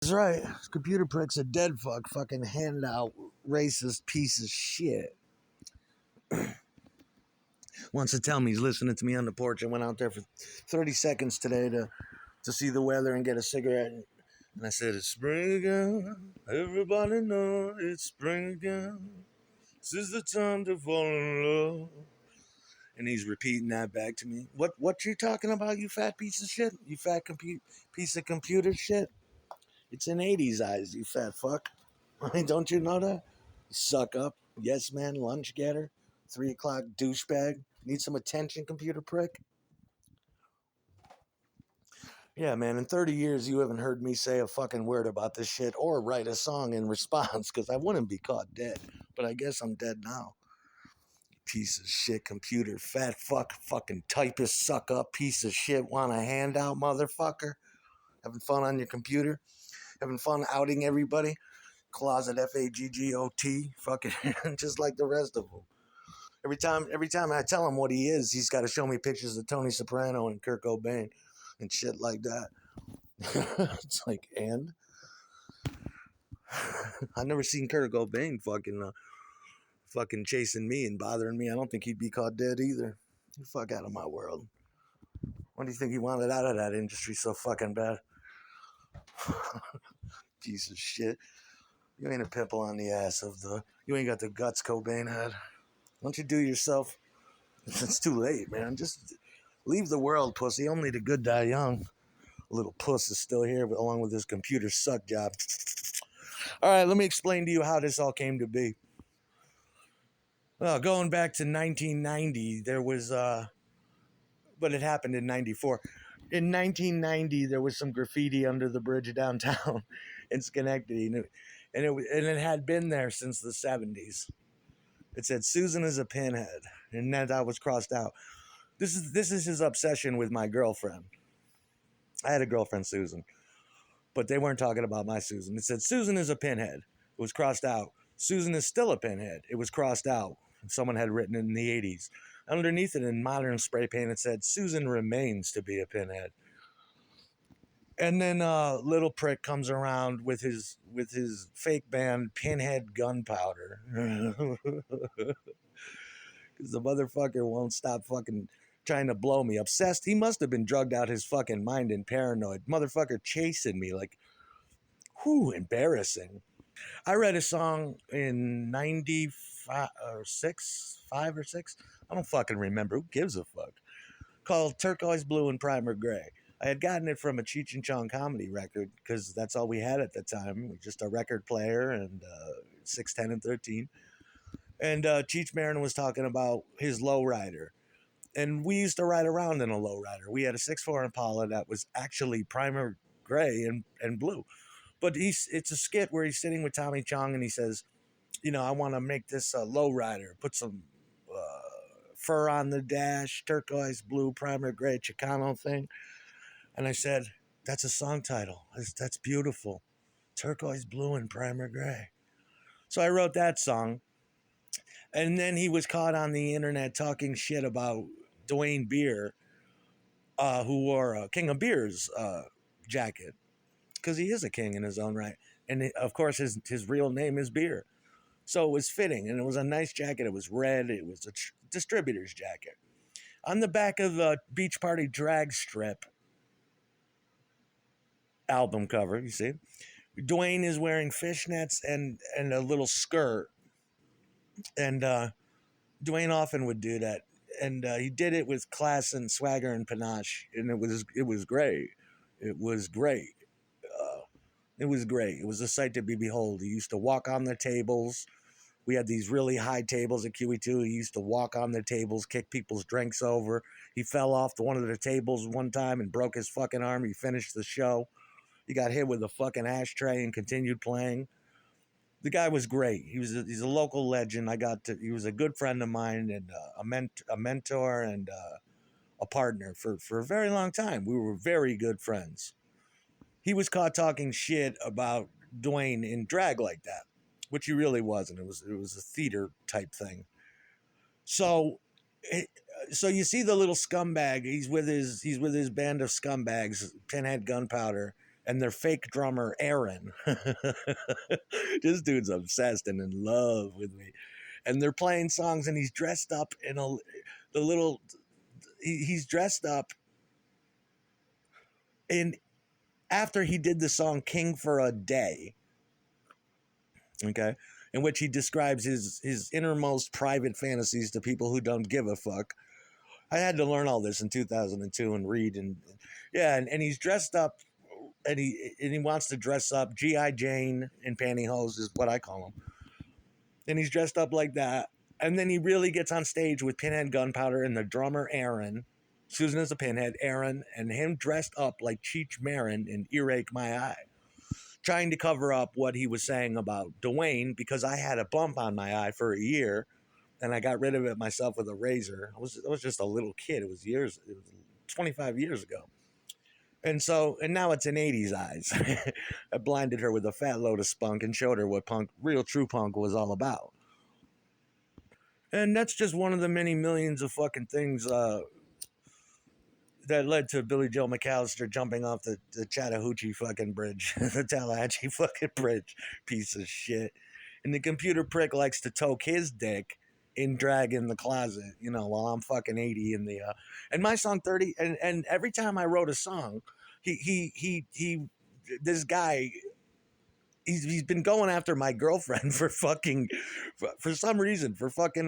That's right. Computer prick's a dead fuck, fucking handout, racist piece of shit. Wants to tell me he's listening to me on the porch. I went out there for 30 seconds today to see the weather and get a cigarette. And I said, it's spring again. Everybody know it's spring again. This is the time to fall in love. And he's repeating that back to me. What you talking about, you fat piece of shit? You fat piece of computer shit? It's in 80s eyes, you fat fuck. Don't you know that? Suck up. Yes, man. Lunch getter. 3 o'clock douchebag. Need some attention, computer prick? Yeah, man. In 30 years, you haven't heard me say a fucking word about this shit or write a song in response because I wouldn't be caught dead. But I guess I'm dead now. Piece of shit, computer, fat fuck, fucking typist, suck up, piece of shit, want a handout, motherfucker? Having fun on your computer? Having fun outing everybody? Closet FAGGOT, fucking just like the rest of them. Every time I tell him what he is, he's got to show me pictures of Tony Soprano and Kurt Cobain and shit like that. It's like, and I've never seen Kurt Cobain fucking chasing me and bothering me. I don't think he'd be caught dead either. You fuck out of my world. What do you think he wanted out of that industry so fucking bad? Piece of shit. You ain't a pimple on the ass of the. You ain't got the guts Cobain had. Don't you do yourself? It's too late, man. Just leave the world, pussy. Only the good die young. Little puss is still here, but along with his computer suck job. All right, let me explain to you how this all came to be. Well, going back to 1990, there was, but it happened in 94. In 1990, there was some graffiti under the bridge downtown in Schenectady, and it had been there since the 70s. It said, Susan is a pinhead, and that was crossed out. This is his obsession with my girlfriend. I had a girlfriend, Susan, but they weren't talking about my Susan. It said, Susan is a pinhead. It was crossed out. Susan is still a pinhead. It was crossed out. Someone had written it in the 80s. Underneath it in modern spray paint, it said, Susan remains to be a pinhead. And then little prick comes around with his fake band Pinhead Gunpowder. Because the motherfucker won't stop fucking trying to blow me. Obsessed. He must have been drugged out his fucking mind and paranoid. Motherfucker chasing me like, whew, embarrassing. I read a song in 95 or 6, 5 or 6. I don't fucking remember. Who gives a fuck? Called Turquoise Blue and Primer Gray. I had gotten it from a Cheech and Chong comedy record because that's all we had at the time. Just a record player and 6, 10, and 13. And Cheech Marin was talking about his lowrider. And we used to ride around in a lowrider. We had a 6'4" Impala that was actually primer gray and blue. But it's a skit where he's sitting with Tommy Chong and he says, I want to make this a lowrider. Put some fur on the dash, turquoise blue, primer gray, Chicano thing. And I said, that's a song title. That's beautiful. Turquoise blue and primer gray. So I wrote that song. And then he was caught on the internet talking shit about Dwayne Beer, who wore a King of Beers jacket. Because he is a king in his own right. And of course, his real name is Beer. So it was fitting. And it was a nice jacket. It was red. It was a distributor's jacket. On the back of the Beach Party drag strip album cover, you see, Dwayne is wearing fishnets and a little skirt. And Dwayne often would do that. And he did it with class and swagger and panache. And it was great. It was great. It was great. It was a sight to be behold. He used to walk on the tables. We had these really high tables at QE2. He used to walk on the tables, kick people's drinks over. He fell off one of the tables one time and broke his fucking arm. He finished the show. He got hit with a fucking ashtray and continued playing. The guy was great. He's a local legend. He was a good friend of mine and a mentor and a partner for a very long time. We were very good friends. He was caught talking shit about Dwayne in drag like that, which he really wasn't. It was a theater type thing. So you see the little scumbag. He's with his band of scumbags, Pinhead Gunpowder, and their fake drummer Aaron. This dude's obsessed and in love with me, and they're playing songs, and he's dressed up in the little. He's dressed up in after he did the song "King for a Day." Okay, in which he describes his innermost private fantasies to people who don't give a fuck. I had to learn all this in 2002 and read, and yeah, and he's dressed up, and he wants to dress up GI Jane in pantyhose is what I call him, and he's dressed up like that, and then he really gets on stage with Pinhead Gunpowder and the drummer Aaron, Susan is a Pinhead, Aaron, and him dressed up like Cheech Marin in Earache My Eye, trying to cover up what he was saying about Dwayne because I had a bump on my eye for a year and I got rid of it myself with a razor. I was just a little kid. It was 25 years ago. And now it's an 80s eyes. I blinded her with a fat load of spunk and showed her what real true punk was all about. And that's just one of the many millions of fucking things that led to Billy Joe McAllister jumping off the Chattahoochee fucking bridge, the Tallahatchie fucking bridge, piece of shit. And the computer prick likes to toke his dick in drag in the closet, while I'm fucking 80 in the and my song 30, and every time I wrote a song, he this guy, he's been going after my girlfriend for fucking for some reason for fucking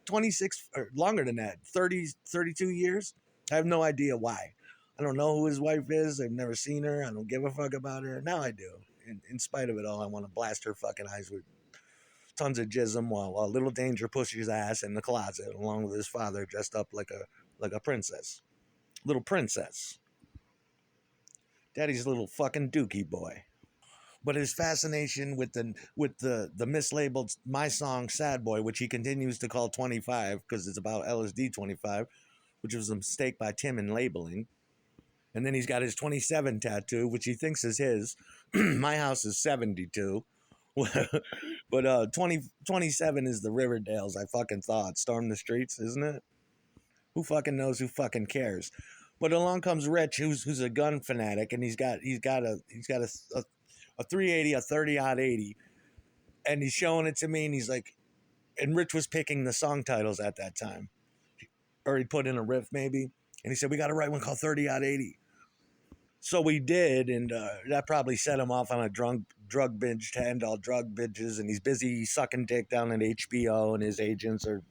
26 or longer than that, 30 32 years. I have no idea why. I don't know who his wife is. I've never seen her. I don't give a fuck about her. Now I do. In spite of it all, I want to blast her fucking eyes with tons of jism while Little Danger pushes his ass in the closet along with his father dressed up like a princess. Little princess. Daddy's little fucking dookie boy. But his fascination with the mislabeled my song Sad Boy, which he continues to call 25 because it's about LSD 25, which was a mistake by Tim in labeling. And then he's got his 27 tattoo, which he thinks is his. My house is 72. But 27 is the Riverdales I fucking thought. Storm the streets, isn't it? Who fucking knows? Who fucking cares? But along comes Rich, who's a gun fanatic, and he's got a 380, a 30 odd 80, and he's showing it to me, and he's like, and Rich was picking the song titles at that time, or he put in a riff maybe, and he said we got to write one called 30 odd 80. So we did, and that probably set him off on a drug binge to end all drug binges, and he's busy sucking dick down at HBO, and his agents are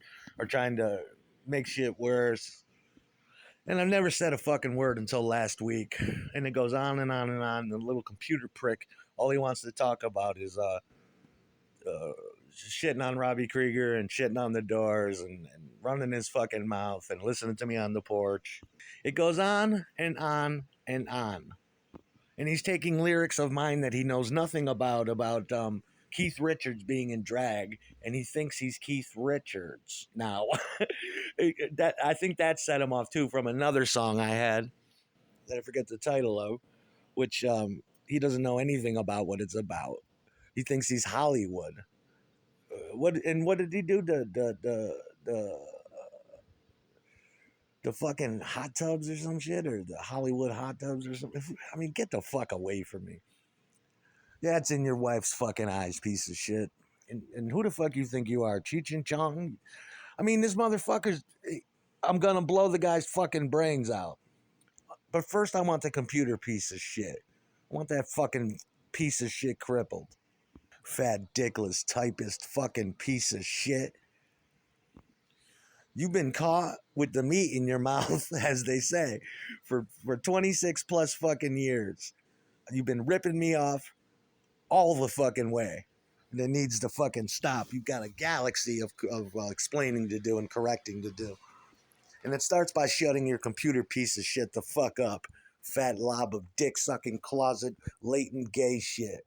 trying to make shit worse. And I've never said a fucking word until last week, and it goes on and on and on. And the little computer prick, all he wants to talk about is shitting on Robbie Krieger and shitting on the Doors and running his fucking mouth and listening to me on the porch. It goes on and on and on. And he's taking lyrics of mine that he knows nothing about Keith Richards being in drag, and he thinks he's Keith Richards. Now, that I think that set him off too from another song I had that I forget the title of, which he doesn't know anything about what it's about. He thinks he's Hollywood. What did he do? The fucking hot tubs or some shit, or the Hollywood hot tubs or something. I mean, get the fuck away from me. That's in your wife's fucking eyes, piece of shit. And who the fuck you think you are, Cheech and Chong? I mean, this motherfucker's. I'm gonna blow the guy's fucking brains out. But first, I want the computer piece of shit. I want that fucking piece of shit crippled. Fat dickless typist fucking piece of shit. You've been caught with the meat in your mouth, as they say, for 26 plus fucking years. You've been ripping me off all the fucking way. And it needs to fucking stop. You've got a galaxy of explaining to do and correcting to do. And it starts by shutting your computer piece of shit the fuck up. Fat lob of dick-sucking closet, latent gay shit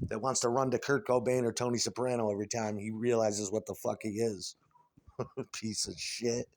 that wants to run to Kurt Cobain or Tony Soprano every time he realizes what the fuck he is. Piece of shit.